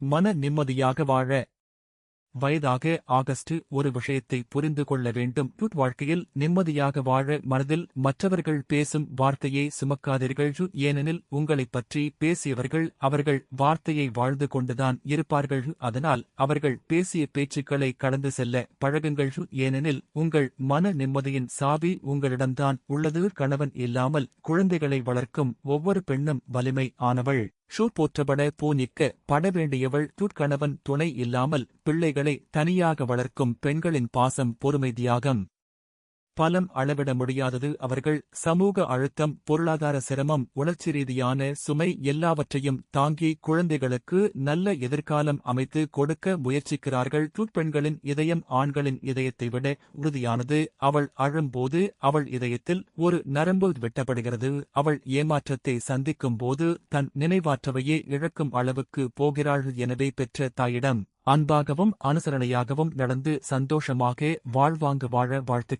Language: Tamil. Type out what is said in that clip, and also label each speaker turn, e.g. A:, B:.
A: மன நிம்மதியாக வாழ. வயதாக ஆகஸ்ட் ஒரு விஷயத்தை புரிந்து கொள்ள வேண்டும். வாழ்க்கையில் நிம்மதியாக வாழ மனதில் மற்றவர்கள் பேசும் வார்த்தையை சுமக்காதீர்கள். ஏனெனில் உங்களைப் பற்றி பேசியவர்கள் அவர்கள் வார்த்தையை வாழ்ந்து கொண்டுதான் இருப்பார்கள். அதனால் அவர்கள் பேசிய பேச்சுக்களை கடந்து செல்ல பழகுங்கள். ஏனெனில் உங்கள் மன நிம்மதியின் சாவி உங்களிடம்தான் உள்ளது. கணவன் இல்லாமல் குழந்தைகளை வளர்க்கும் ஒவ்வொரு பெண்ணும் வலிமை ஆனவள். போற்றப்பட பூநிக்க படவேண்டியவள். கணவன் துணை இல்லாமல் பிள்ளைகளை தனியாக வளர்க்கும் பெண்களின் பாசம் பொறுமை தியாகம் பலம் அளவிட முடியாதது. அவர்கள் சமூக அழுத்தம் பொருளாதார சிரமம் உணர்ச்சி ரீதியான சுமை எல்லாவற்றையும் தாங்கி குழந்தைகளுக்கு நல்ல எதிர்காலம் அமைத்து கொடுக்க முயற்சிக்கிறார்கள். பெண்களின் இதயம் ஆண்களின் இதயத்தை விட உறுதியானது. அவள் அழும்போது அவள் இதயத்தில் ஒரு நரம்பு வெட்டப்படுகிறது. அவள் ஏமாற்றத்தை சந்திக்கும் போது தன் நினைவாற்றவையே இழக்கும் அளவுக்கு போகிறாள். எனவே பெற்ற தாயிடம் அன்பாகவும் அனுசரணையாகவும் நடந்து சந்தோஷமாக வாழ்வாங்க வாழ வாழ்த்துக்கள்.